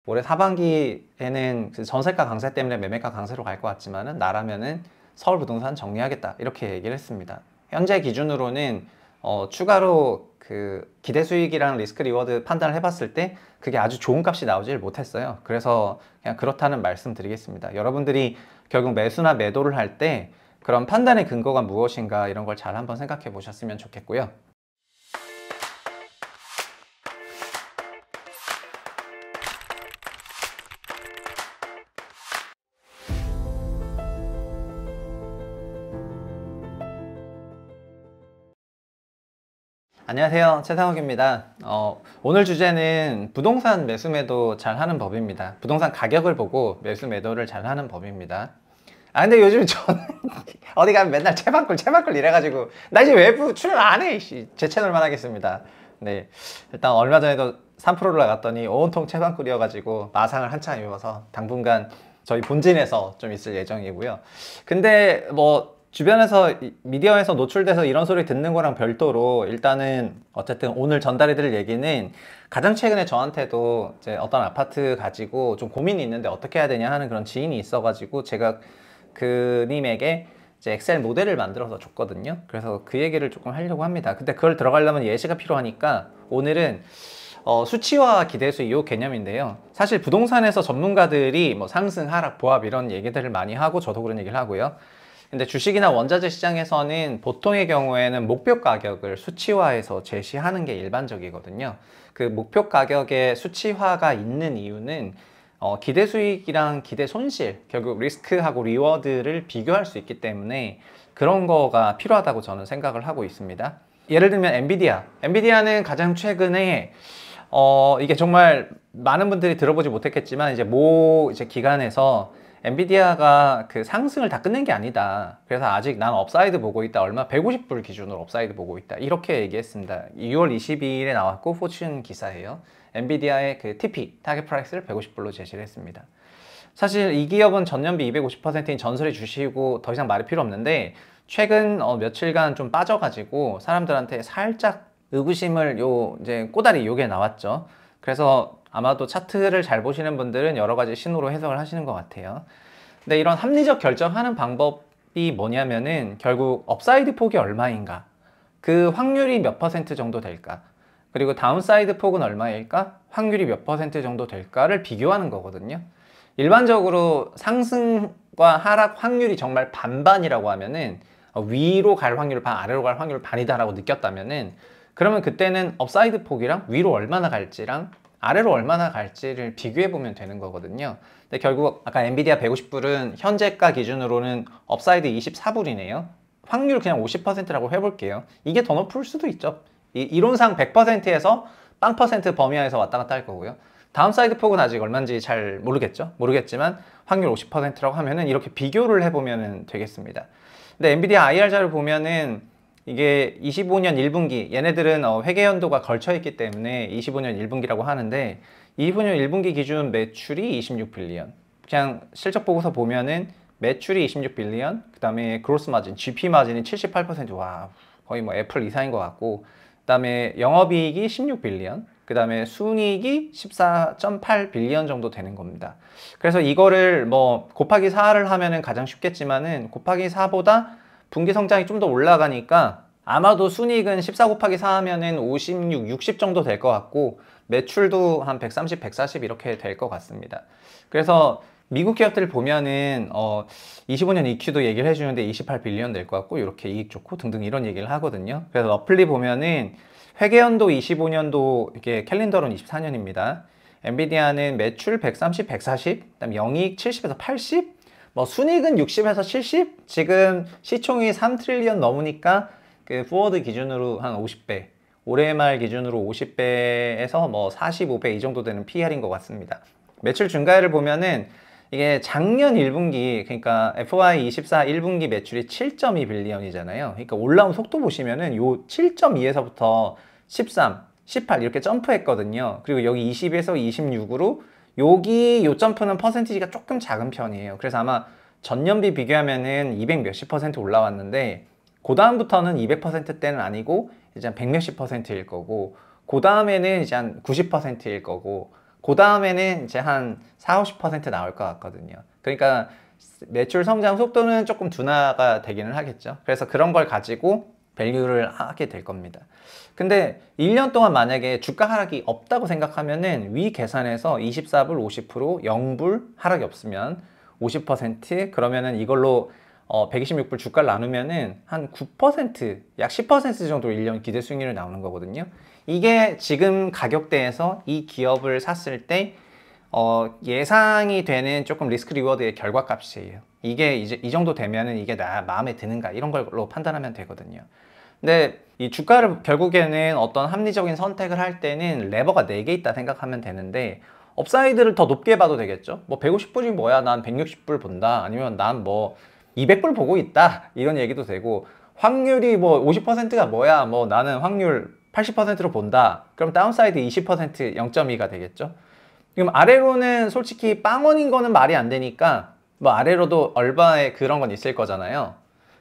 올해 하반기에는 그 전세가 강세 때문에 매매가 강세로 갈 것 같지만은 나라면은 서울 부동산 정리하겠다 이렇게 얘기를 했습니다. 현재 기준으로는 추가로 그 기대 수익이랑 리스크 리워드 판단을 해봤을 때 그게 아주 좋은 값이 나오질 못했어요. 그래서 그냥 그렇다는 말씀 드리겠습니다. 여러분들이 결국 매수나 매도를 할 때 그런 판단의 근거가 무엇인가 이런 걸 잘 한번 생각해 보셨으면 좋겠고요. 안녕하세요, 최상욱입니다. 오늘 주제는 부동산 매수 매도 잘 하는 법입니다. 부동산 가격을 보고 매수 매도를 잘 하는 법입니다. 근데 요즘 저는 어디 가면 맨날 채방꿀 이래가지고 나 이제 외부 출연 안 해! 제 채널만 하겠습니다. 네, 일단 얼마 전에도 3%를 나갔더니 온통 채방꿀이어가지고 마상을 한참 입어서 당분간 저희 본진에서 좀 있을 예정이고요. 근데 뭐 주변에서 미디어에서 노출돼서 이런 소리 듣는 거랑 별도로 일단은 어쨌든 오늘 전달해 드릴 얘기는 가장 최근에 저한테도 이제 어떤 아파트 가지고 좀 고민이 있는데 어떻게 해야 되냐 하는 그런 지인이 있어가지고 제가 그님에게 이제 엑셀 모델을 만들어서 줬거든요. 그래서 그 얘기를 조금 하려고 합니다. 근데 그걸 들어가려면 예시가 필요하니까 오늘은 수치화 기대수 이 개념인데요. 사실 부동산에서 전문가들이 뭐 상승, 하락, 보합 이런 얘기들을 많이 하고 저도 그런 얘기를 하고요. 근데 주식이나 원자재 시장에서는 보통의 경우에는 목표 가격을 수치화해서 제시하는 게 일반적이거든요. 그 목표 가격의 수치화가 있는 이유는 기대 수익이랑 기대 손실, 결국 리스크하고 리워드를 비교할 수 있기 때문에 그런 거가 필요하다고 저는 생각을 하고 있습니다. 예를 들면 엔비디아는 가장 최근에 이게 정말 많은 분들이 들어보지 못했겠지만 이제 기관에서 엔비디아가 그 상승을 다 끝낸 게 아니다. 그래서 아직 난 업사이드 보고 있다. 얼마? 150불 기준으로 업사이드 보고 있다. 이렇게 얘기했습니다. 6월 22일에 나왔고 포춘 기사예요. 엔비디아의 그 TP, 타겟 프라이스를 150불로 제시를 했습니다. 사실 이 기업은 전년비 250%인 전설의 주식이고 더 이상 말이 필요 없는데 최근 며칠간 좀 빠져가지고 사람들한테 살짝 의구심을 이제 꼬다리 요게 나왔죠. 그래서 아마도 차트를 잘 보시는 분들은 여러 가지 신호로 해석을 하시는 것 같아요. 근데 이런 합리적 결정하는 방법이 뭐냐면은 결국 업사이드 폭이 얼마인가, 그 확률이 몇 퍼센트 정도 될까, 그리고 다운사이드 폭은 얼마일까, 확률이 몇 퍼센트 정도 될까를 비교하는 거거든요. 일반적으로 상승과 하락 확률이 정말 반반이라고 하면은 위로 갈 확률 반, 아래로 갈 확률 반이다라고 느꼈다면은 그러면 그때는 업사이드 폭이랑 위로 얼마나 갈지랑 아래로 얼마나 갈지를 비교해 보면 되는 거거든요. 근데 결국 아까 엔비디아 150불은 현재가 기준으로는 업사이드 24불이네요. 확률 그냥 50%라고 해볼게요. 이게 더 높을 수도 있죠. 이론상 100%에서 빵 퍼센트 범위하에서 왔다 갔다 할 거고요. 다운사이드 폭은 아직 얼마인지 잘 모르겠지만 확률 50%라고 하면은 이렇게 비교를 해보면 되겠습니다. 근데 엔비디아 IR자를 보면은 이게 25년 1분기, 얘네들은 회계연도가 걸쳐 있기 때문에 25년 1분기라고 하는데 25년 1분기 기준 매출이 26빌리언. 그냥 실적 보고서 보면은 매출이 26빌리언, 그 다음에 그로스 마진, GP 마진이 78%, 와, 거의 뭐 애플 이상인 것 같고, 그 다음에 영업이익이 16빌리언, 그 다음에 순이익이 14.8빌리언 정도 되는 겁니다. 그래서 이거를 뭐 곱하기 4를 하면은 가장 쉽겠지만은 곱하기 4보다 분기 성장이 좀 더 올라가니까 아마도 순이익은 14 곱하기 4 하면은 56, 60 정도 될 것 같고 매출도 한 130, 140 이렇게 될 것 같습니다. 그래서 미국 기업들 보면은 25년 EQ도 얘기를 해주는데 28빌리언 될 것 같고 이렇게 이익 좋고 등등 이런 얘기를 하거든요. 그래서 러플리 보면은 회계연도 25년도 이게 캘린더로는 24년입니다. 엔비디아는 매출 130, 140, 그다음 영이익 70에서 80, 뭐 순이익은 60에서 70, 지금 시총이 3트릴리언 넘으니까 그 포워드 기준으로 한 50배, 올해 말 기준으로 50배에서 뭐 45배 이 정도 되는 PR인 것 같습니다. 매출 증가율을 보면은 이게 작년 1분기, 그러니까 FY24 1분기 매출이 7.2빌리언이잖아요. 그러니까 올라온 속도 보시면은 요 7.2에서부터 13, 18 이렇게 점프했거든요. 그리고 여기 20에서 26으로 여기 요 점프는 퍼센티지가 조금 작은 편이에요. 그래서 아마 전년비 비교하면은 200 몇십 퍼센트 올라왔는데 그 다음부터는 200%대는 아니고 이제 한 100 몇십 퍼센트일 거고 그 다음에는 이제 한 90%일 거고 그 다음에는 이제 한 4, 50% 나올 것 같거든요. 그러니까 매출 성장 속도는 조금 둔화가 되기는 하겠죠. 그래서 그런 걸 가지고 밸류를 하게 될 겁니다. 근데 1년 동안 만약에 주가 하락이 없다고 생각하면은 위 계산에서 24불, 50%, 0불 하락이 없으면 50% 그러면은 이걸로 126불 주가를 나누면은 한 9%, 약 10% 정도 1년 기대 수익률이 나오는 거거든요. 이게 지금 가격대에서 이 기업을 샀을 때 예상이 되는 조금 리스크 리워드의 결과값이에요. 이게 이제 이 정도 되면은 이게 나 마음에 드는가 이런 걸로 판단하면 되거든요. 근데 이 주가를 결국에는 어떤 합리적인 선택을 할 때는 레버가 4개 있다 생각하면 되는데 업사이드를 더 높게 봐도 되겠죠. 뭐 150불이 뭐야, 난 160불 본다, 아니면 난 뭐 200불 보고 있다, 이런 얘기도 되고, 확률이 뭐 50%가 뭐야, 뭐 나는 확률 80%로 본다, 그럼 다운사이드 20% 0.2가 되겠죠. 그럼 아래로는 솔직히 빵원인 거는 말이 안 되니까 뭐 아래로도 얼바에 그런 건 있을 거잖아요.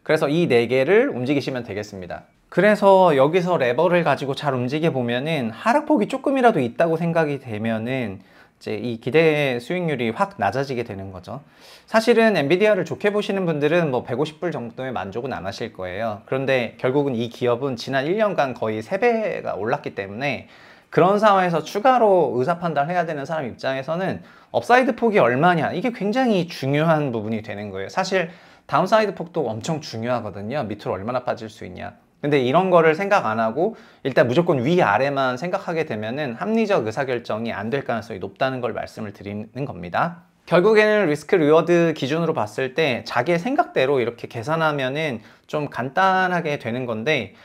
그래서 이 4개를 움직이시면 되겠습니다. 그래서 여기서 레버를 가지고 잘 움직여 보면은 하락폭이 조금이라도 있다고 생각이 되면은 이제 이 기대 수익률이 확 낮아지게 되는 거죠. 사실은 엔비디아를 좋게 보시는 분들은 뭐 150불 정도의 만족은 안 하실 거예요. 그런데 결국은 이 기업은 지난 1년간 거의 3배가 올랐기 때문에 그런 상황에서 추가로 의사 판단을 해야 되는 사람 입장에서는 업사이드 폭이 얼마냐, 이게 굉장히 중요한 부분이 되는 거예요. 사실 다운사이드 폭도 엄청 중요하거든요. 밑으로 얼마나 빠질 수 있냐. 근데 이런 거를 생각 안 하고 일단 무조건 위아래만 생각하게 되면은 합리적 의사결정이 안 될 가능성이 높다는 걸 말씀을 드리는 겁니다. 결국에는 리스크 리워드 기준으로 봤을 때 자기의 생각대로 이렇게 계산하면은 좀 간단하게 되는 건데,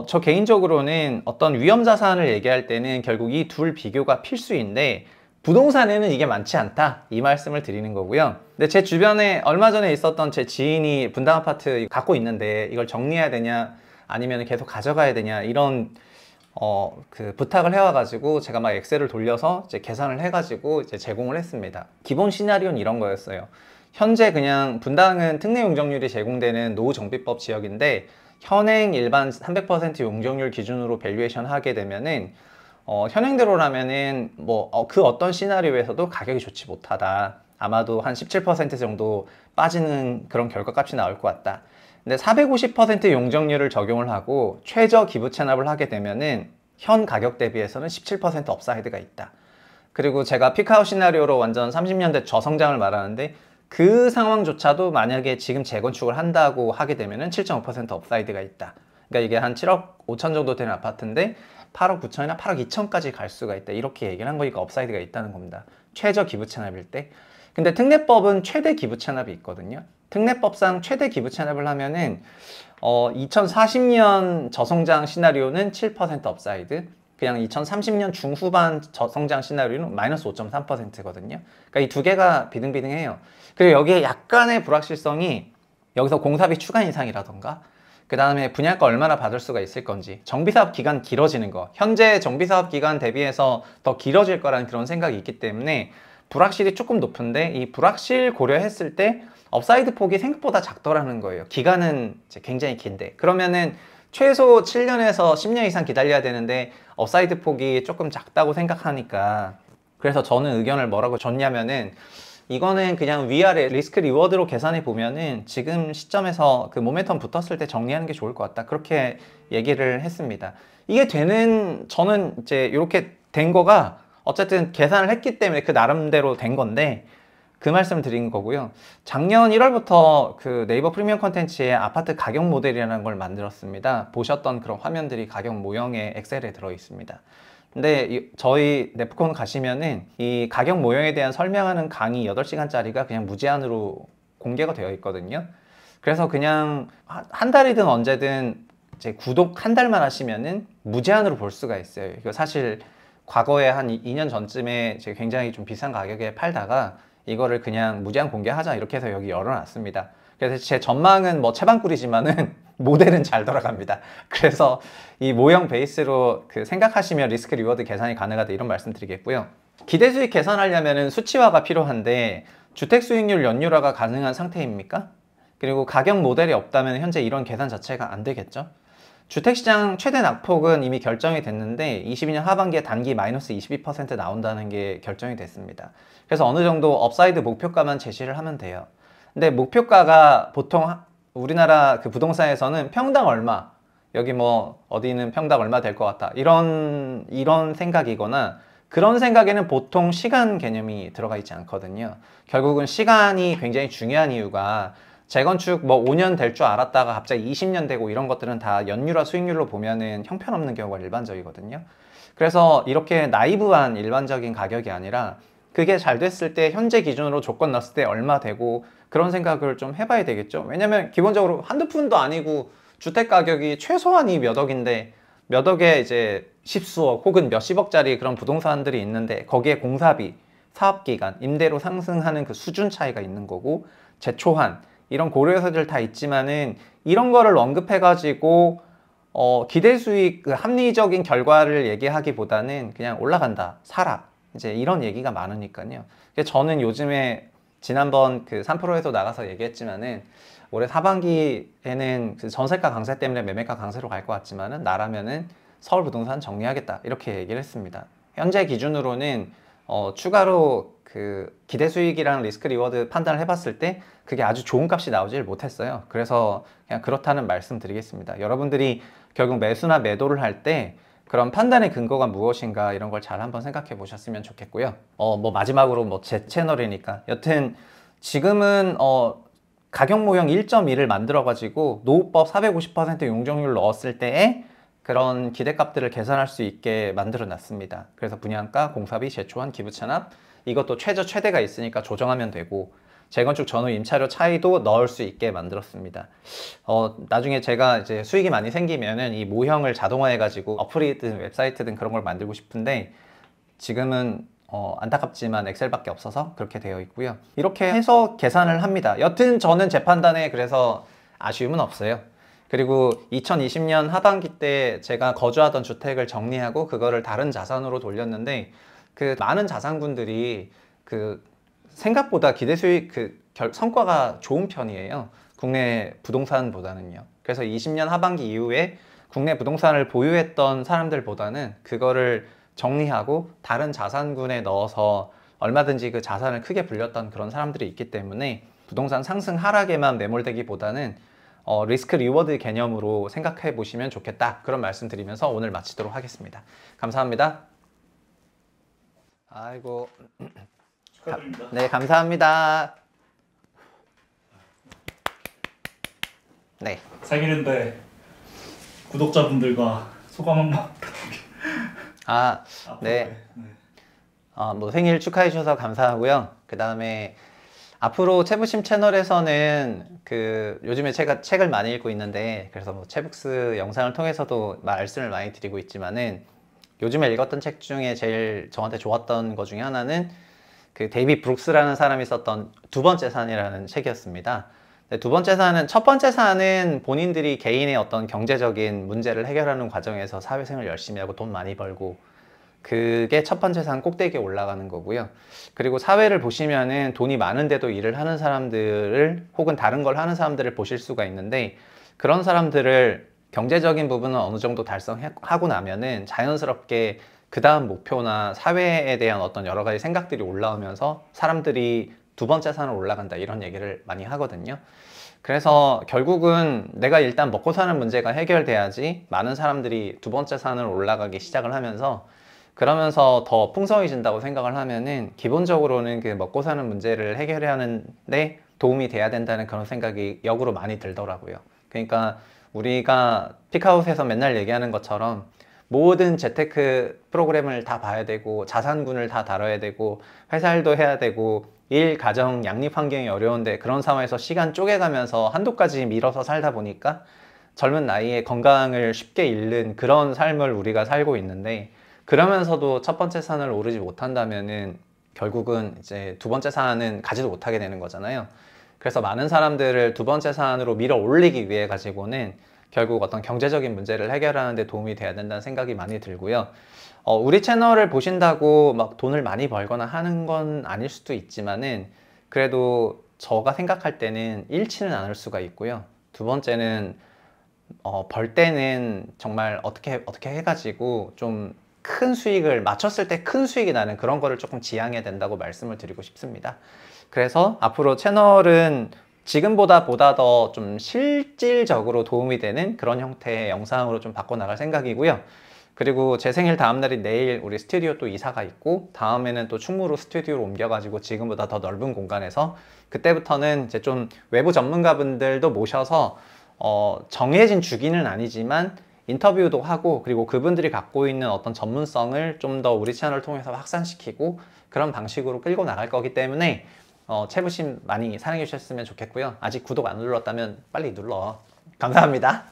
저 개인적으로는 어떤 위험 자산을 얘기할 때는 결국 이 둘 비교가 필수인데 부동산에는 이게 많지 않다, 이 말씀을 드리는 거고요. 근데 제 주변에 얼마 전에 있었던 제 지인이 분당 아파트 갖고 있는데 이걸 정리해야 되냐 아니면 계속 가져가야 되냐, 이런 그 부탁을 해와가지고 제가 막 엑셀을 돌려서 이제 계산을 해가지고 이제 제공을 했습니다. 기본 시나리오는 이런 거였어요. 현재 그냥 분당은 특례 용적률이 제공되는 노후정비법 지역인데 현행 일반 300% 용적률 기준으로 밸류에이션 하게 되면은 현행대로라면은 뭐 그 어떤 시나리오에서도 가격이 좋지 못하다, 아마도 한 17% 정도 빠지는 그런 결과값이 나올 것 같다. 근데 450% 용적률을 적용을 하고 최저 기부 체납을 하게 되면은 현 가격 대비해서는 17% 업사이드가 있다. 그리고 제가 피크아웃 시나리오로 완전 30년대 저성장을 말하는데 그 상황조차도 만약에 지금 재건축을 한다고 하게 되면은 7.5% 업사이드가 있다. 그러니까 이게 한 7억 5천 정도 되는 아파트인데 8억 9천이나 8억 2천까지 갈 수가 있다, 이렇게 얘기를 한 거니까 업사이드가 있다는 겁니다. 최저 기부 체납일 때. 근데 특례법은 최대 기부 체납이 있거든요. 특례법상 최대 기부 체납을 하면은 2040년 저성장 시나리오는 7% 업사이드, 그냥 2030년 중후반 저성장 시나리오는 마이너스 5.3%거든요. 그러니까 이 두 개가 비등비등해요. 그리고 여기에 약간의 불확실성이, 여기서 공사비 추가 인상이라던가 그 다음에 분양가 얼마나 받을 수가 있을 건지, 정비사업 기간 길어지는 거, 현재 정비사업 기간 대비해서 더 길어질 거라는 그런 생각이 있기 때문에 불확실이 조금 높은데, 이 불확실 고려했을 때 업사이드 폭이 생각보다 작더라는 거예요. 기간은 이제 굉장히 긴데, 그러면은 최소 7년에서 10년 이상 기다려야 되는데 업사이드 폭이 조금 작다고 생각하니까, 그래서 저는 의견을 뭐라고 줬냐면은 이거는 그냥 위아래 리스크 리워드로 계산해 보면은 지금 시점에서 그 모멘텀 붙었을 때 정리하는 게 좋을 것 같다, 그렇게 얘기를 했습니다. 이게 저는 이제 이렇게 된 거가 어쨌든 계산을 했기 때문에 그 나름대로 된 건데 그 말씀을 드린 거고요. 작년 1월부터 그 네이버 프리미엄 콘텐츠에 아파트 가격 모델이라는 걸 만들었습니다. 보셨던 그런 화면들이 가격 모형의 엑셀에 들어 있습니다. 근데 저희 네프콘 가시면은 이 가격 모형에 대한 설명하는 강의 8시간짜리가 그냥 무제한으로 공개가 되어 있거든요. 그래서 그냥 한 달이든 언제든 이제 구독 한 달만 하시면은 무제한으로 볼 수가 있어요. 이거 사실 과거에 한 2년 전쯤에 제가 굉장히 좀 비싼 가격에 팔다가 이거를 그냥 무제한 공개하자 이렇게 해서 여기 열어놨습니다. 그래서 제 전망은 뭐 채반꿀이지만은 모델은 잘 돌아갑니다. 그래서 이 모형 베이스로 그 생각하시면 리스크 리워드 계산이 가능하다, 이런 말씀 드리겠고요. 기대 수익 계산하려면 수치화가 필요한데 주택 수익률 연율화가 가능한 상태입니까? 그리고 가격 모델이 없다면 현재 이런 계산 자체가 안 되겠죠. 주택시장 최대 낙폭은 이미 결정이 됐는데 22년 하반기에 단기 마이너스 22% 나온다는 게 결정이 됐습니다. 그래서 어느 정도 업사이드 목표가만 제시를 하면 돼요. 근데 목표가가 보통 우리나라 그 부동산에서는 평당 얼마, 여기 뭐 어디는 평당 얼마 될 것 같다, 이런 생각이거나, 그런 생각에는 보통 시간 개념이 들어가 있지 않거든요. 결국은 시간이 굉장히 중요한 이유가, 재건축 뭐 5년 될 줄 알았다가 갑자기 20년 되고 이런 것들은 다 연율화 수익률로 보면은 형편없는 경우가 일반적이거든요. 그래서 이렇게 나이브한 일반적인 가격이 아니라 그게 잘 됐을 때 현재 기준으로 조건 넣었을 때 얼마 되고, 그런 생각을 좀 해봐야 되겠죠. 왜냐면 기본적으로 한두 푼도 아니고 주택 가격이 최소한이 몇 억인데, 몇 억에 이제 십수억 혹은 몇십억짜리 그런 부동산들이 있는데, 거기에 공사비, 사업기간, 임대료 상승하는 그 수준 차이가 있는 거고, 제초한, 이런 고려 요소들 다 있지만은, 이런 거를 언급해가지고 기대 수익, 그 합리적인 결과를 얘기하기보다는 그냥 올라간다, 사라, 이제 이런 얘기가 많으니까요. 그래서 저는 요즘에 지난번 그 3%에서 나가서 얘기했지만은, 올해 하반기에는 그 전세가 강세 때문에 매매가 강세로 갈 것 같지만은, 나라면은 서울 부동산 정리하겠다, 이렇게 얘기를 했습니다. 현재 기준으로는 추가로 그 기대 수익이랑 리스크 리워드 판단을 해봤을 때 그게 아주 좋은 값이 나오질 못했어요. 그래서 그냥 그렇다는 말씀 드리겠습니다. 여러분들이 결국 매수나 매도를 할 때 그런 판단의 근거가 무엇인가, 이런 걸 잘 한번 생각해 보셨으면 좋겠고요. 뭐 마지막으로 뭐 제 채널이니까, 여튼 지금은 가격 모형 1.2를 만들어 가지고 노후법 450% 용적률 넣었을 때에 그런 기대값들을 계산할 수 있게 만들어 놨습니다. 그래서 분양가, 공사비, 제초한, 기부찬합, 이것도 최저 최대가 있으니까 조정하면 되고, 재건축 전후 임차료 차이도 넣을 수 있게 만들었습니다. 나중에 제가 이제 수익이 많이 생기면은 이 모형을 자동화해 가지고 어플이든 웹사이트든 그런 걸 만들고 싶은데, 지금은 안타깝지만 엑셀밖에 없어서 그렇게 되어 있고요. 이렇게 해서 계산을 합니다. 여튼 저는 제 판단에 그래서 아쉬움은 없어요. 그리고 2020년 하반기 때 제가 거주하던 주택을 정리하고 그거를 다른 자산으로 돌렸는데, 그 많은 자산군들이 그 생각보다 기대 수익 성과가 좋은 편이에요. 국내 부동산보다는요. 그래서 20년 하반기 이후에 국내 부동산을 보유했던 사람들보다는 그거를 정리하고 다른 자산군에 넣어서 얼마든지 그 자산을 크게 불렸던 그런 사람들이 있기 때문에, 부동산 상승 하락에만 매몰되기보다는 리스크 리워드 개념으로 생각해 보시면 좋겠다, 그런 말씀 드리면서 오늘 마치도록 하겠습니다. 감사합니다. 아이고, 축하드립니다. 네, 감사합니다. 네. 생일인데 구독자분들과 소감 한번 아, 네. 뭐 생일 축하해 주셔서 감사하고요. 그 다음에 앞으로 채부심 채널에서는 그 요즘에 제가 책을 많이 읽고 있는데, 그래서 뭐 채북스 영상을 통해서도 말씀을 많이 드리고 있지만은, 요즘에 읽었던 책 중에 제일 저한테 좋았던 것 중에 하나는 그 데이비 브룩스라는 사람이 썼던 두 번째 산이라는 책이었습니다. 두 번째 산은, 첫 번째 산은 본인들이 개인의 어떤 경제적인 문제를 해결하는 과정에서 사회생활 열심히 하고 돈 많이 벌고, 그게 첫 번째 산 꼭대기에 올라가는 거고요. 그리고 사회를 보시면은 돈이 많은데도 일을 하는 사람들을, 혹은 다른 걸 하는 사람들을 보실 수가 있는데, 그런 사람들을 경제적인 부분은 어느 정도 달성하고 나면은 자연스럽게 그 다음 목표나 사회에 대한 어떤 여러 가지 생각들이 올라오면서 사람들이 두 번째 산으로 올라간다, 이런 얘기를 많이 하거든요. 그래서 결국은 내가 일단 먹고 사는 문제가 해결돼야지 많은 사람들이 두 번째 산으로 올라가기 시작을 하면서, 그러면서 더 풍성해진다고 생각을 하면은, 기본적으로는 그 먹고 사는 문제를 해결해야 하는데 도움이 돼야 된다는 그런 생각이 역으로 많이 들더라고요. 그러니까 우리가 픽하우스에서 맨날 얘기하는 것처럼 모든 재테크 프로그램을 다 봐야 되고, 자산군을 다 다뤄야 되고, 회사 일도 해야 되고, 일, 가정, 양립 환경이 어려운데, 그런 상황에서 시간 쪼개가면서 한두 가지 밀어서 살다 보니까 젊은 나이에 건강을 쉽게 잃는 그런 삶을 우리가 살고 있는데, 그러면서도 첫 번째 산을 오르지 못한다면은 결국은 이제 두 번째 산은 가지도 못하게 되는 거잖아요. 그래서 많은 사람들을 두 번째 산으로 밀어 올리기 위해 가지고는 결국 어떤 경제적인 문제를 해결하는 데 도움이 돼야 된다는 생각이 많이 들고요. 우리 채널을 보신다고 막 돈을 많이 벌거나 하는 건 아닐 수도 있지만은, 그래도 제가 생각할 때는 잃지는 않을 수가 있고요. 두 번째는 벌 때는 정말 어떻게 해가지고 좀 큰 수익을 맞췄을 때 큰 수익이 나는 그런 거를 조금 지향해야 된다고 말씀을 드리고 싶습니다. 그래서 앞으로 채널은 지금보다 더 좀 실질적으로 도움이 되는 그런 형태의 영상으로 좀 바꿔나갈 생각이고요. 그리고 제 생일 다음 날인 내일 우리 스튜디오 또 이사가 있고, 다음에는 또 충무로 스튜디오로 옮겨가지고 지금보다 더 넓은 공간에서, 그때부터는 이제 좀 외부 전문가분들도 모셔서 정해진 주기는 아니지만 인터뷰도 하고, 그리고 그분들이 갖고 있는 어떤 전문성을 좀 더 우리 채널을 통해서 확산시키고 그런 방식으로 끌고 나갈 거기 때문에 채부심 많이 사랑해 주셨으면 좋겠고요. 아직 구독 안 눌렀다면 빨리 눌러. 감사합니다.